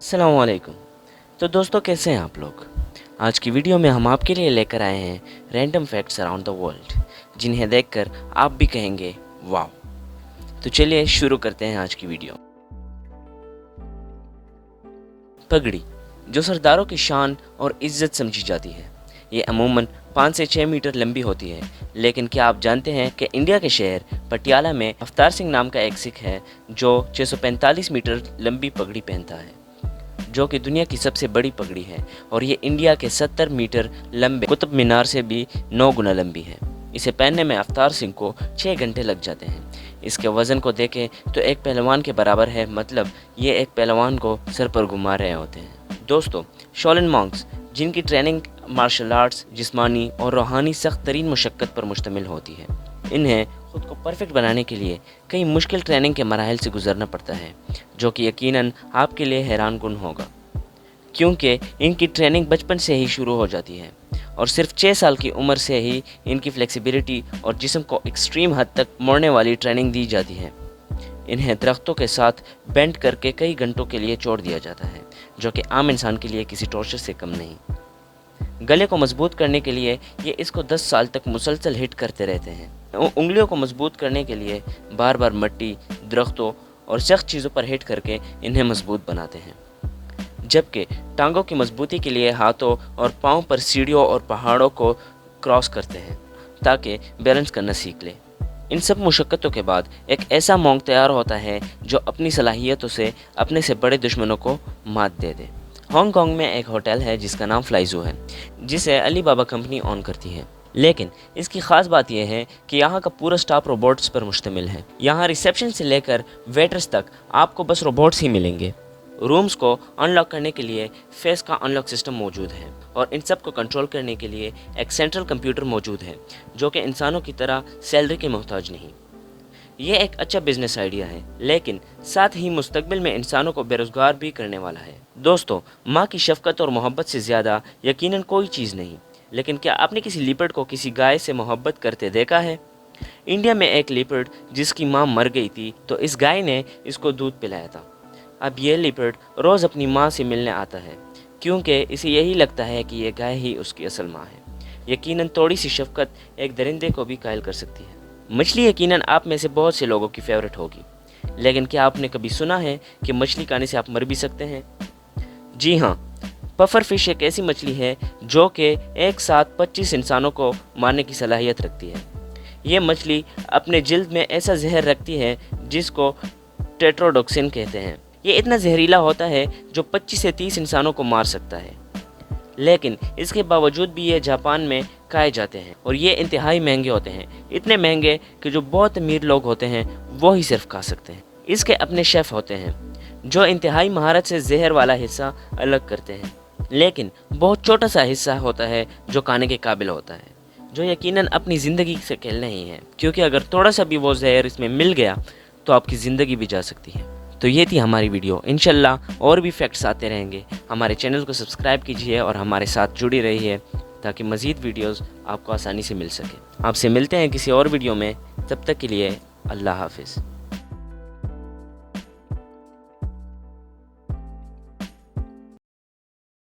अस्सलाम वालेकुम। तो दोस्तों, कैसे हैं आप लोग? आज की वीडियो में हम आपके लिए लेकर आए हैं random facts around the world, जिन्हें देखकर आप भी कहेंगे वाह। तो चलिए शुरू करते हैं आज की वीडियो। पगड़ी, जो सरदारों की शान और इज्जत समझी जाती है, ये अमूमन 5 से 6 मीटर लंबी होती है। लेकिन क्या आप जानते हैं कि इंडिया के शहर पटियाला में अवतार सिंह नाम का एक सिख है जो 645 मीटर लंबी पगड़ी पहनता है, जो कि दुनिया की सबसे बड़ी पगड़ी है। और ये इंडिया के 70 मीटर लंबे कुतुब मीनार से भी 9 गुना लंबी है। इसे पहनने में अवतार सिंह को 6 घंटे लग जाते हैं। इसके वज़न को देखें तो एक पहलवान के बराबर है, मतलब ये एक पहलवान को सर पर घुमा रहे होते हैं। दोस्तों, शॉलिन मॉन्क्स, जिनकी ट्रेनिंग मार्शल आर्ट्स, जिस्मानी और रूहानी सख्त तरीन मुशक्क़त पर मुश्तमिल होती है, इन्हें खुद को परफेक्ट बनाने के लिए कई मुश्किल ट्रेनिंग के मराहल से गुजरना पड़ता है, जो कि यकीनन आपके लिए हैरान कुन होगा, क्योंकि इनकी ट्रेनिंग बचपन से ही शुरू हो जाती है और सिर्फ 6 साल की उम्र से ही इनकी फ्लेक्सिबिलिटी और जिस्म को एक्सट्रीम हद तक मोड़ने वाली ट्रेनिंग दी जाती है। इन्हें दरख्तों के साथ बेंड करके कई घंटों के लिए छोड़ दिया जाता है, जो कि आम इंसान के लिए किसी टॉर्चर से कम नहीं। गले को मजबूत करने के लिए ये इसको 10 साल तक मुसलसल हिट करते रहते हैं। उंगलियों को मजबूत करने के लिए बार बार मिट्टी, दरख्तों और सख्त चीज़ों पर हिट करके इन्हें मजबूत बनाते हैं। जबकि टांगों की मजबूती के लिए हाथों और पाँव पर सीढ़ियों और पहाड़ों को क्रॉस करते हैं ताकि बैलेंस करना सीख ले। इन सब मुशक्क़तों के बाद एक ऐसा मोंक तैयार होता है जो अपनी सलाहियतों से अपने से बड़े दुश्मनों को मात दे दे। हांगकांग में एक होटल है जिसका नाम फ्लाइजू है, जिसे अली बाबा कंपनी ऑन करती है। लेकिन इसकी ख़ास बात यह है कि यहाँ का पूरा स्टाफ रोबोट्स पर मुश्तमिल है। यहाँ रिसेप्शन से लेकर वेटर्स तक आपको बस रोबोट्स ही मिलेंगे। रूम्स को अनलॉक करने के लिए फेस का अनलॉक सिस्टम मौजूद है और इन सब को कंट्रोल करने के लिए एक सेंट्रल कंप्यूटर मौजूद है, जो कि इंसानों की तरह सैलरी के मोहताज नहीं। ये एक अच्छा बिजनेस आइडिया है, लेकिन साथ ही मुस्तकबिल में इंसानों को बेरोज़गार भी करने वाला है। दोस्तों, माँ की शफ़क़त और मोहब्बत से ज़्यादा यकीनन कोई चीज़ नहीं। लेकिन क्या आपने किसी लीपर्ड को किसी गाय से मोहब्बत करते देखा है? इंडिया में एक लीपर्ड जिसकी माँ मर गई थी, तो इस गाय ने इसको दूध पिलाया था। अब ये लीपर्ड रोज़ अपनी माँ से मिलने आता है, क्योंकि इसे यही लगता है कि ये गाय ही उसकी असल माँ है। यकीनन थोड़ी सी शफ़क़त एक दरिंदे को भी कायल कर सकती है। मछली यकीनन आप में से बहुत से लोगों की फेवरेट होगी, लेकिन क्या आपने कभी सुना है कि मछली खाने से आप मर भी सकते हैं? जी हाँ, पफर फिश एक ऐसी मछली है जो कि एक साथ 25 इंसानों को मारने की सलाहियत रखती है। ये मछली अपने जिल्द में ऐसा जहर रखती है जिसको टेट्रोडोक्सिन कहते हैं। ये इतना जहरीला होता है जो 25 से 30 इंसानों को मार सकता है, लेकिन इसके बावजूद भी ये जापान में खाए जाते हैं और ये इंतहाई महंगे होते हैं, इतने महंगे कि जो बहुत अमीर लोग होते हैं वो ही सिर्फ खा सकते हैं। इसके अपने शेफ़ होते हैं जो इंतहाई महारत से जहर वाला हिस्सा अलग करते हैं, लेकिन बहुत छोटा सा हिस्सा होता है जो खाने के काबिल होता है, जो यकीनन अपनी ज़िंदगी से खेलना ही है, क्योंकि अगर थोड़ा सा भी वो जहर इसमें मिल गया तो आपकी ज़िंदगी भी जा सकती है। तो ये थी हमारी वीडियो। इंशाल्लाह और भी फैक्ट्स आते रहेंगे। हमारे चैनल को सब्सक्राइब कीजिए और हमारे साथ जुड़ी रहिए ताकि मज़ीद वीडियोस आपको आसानी से मिल सके। आपसे मिलते हैं किसी और वीडियो में, तब तक के लिए अल्लाह हाफिज़।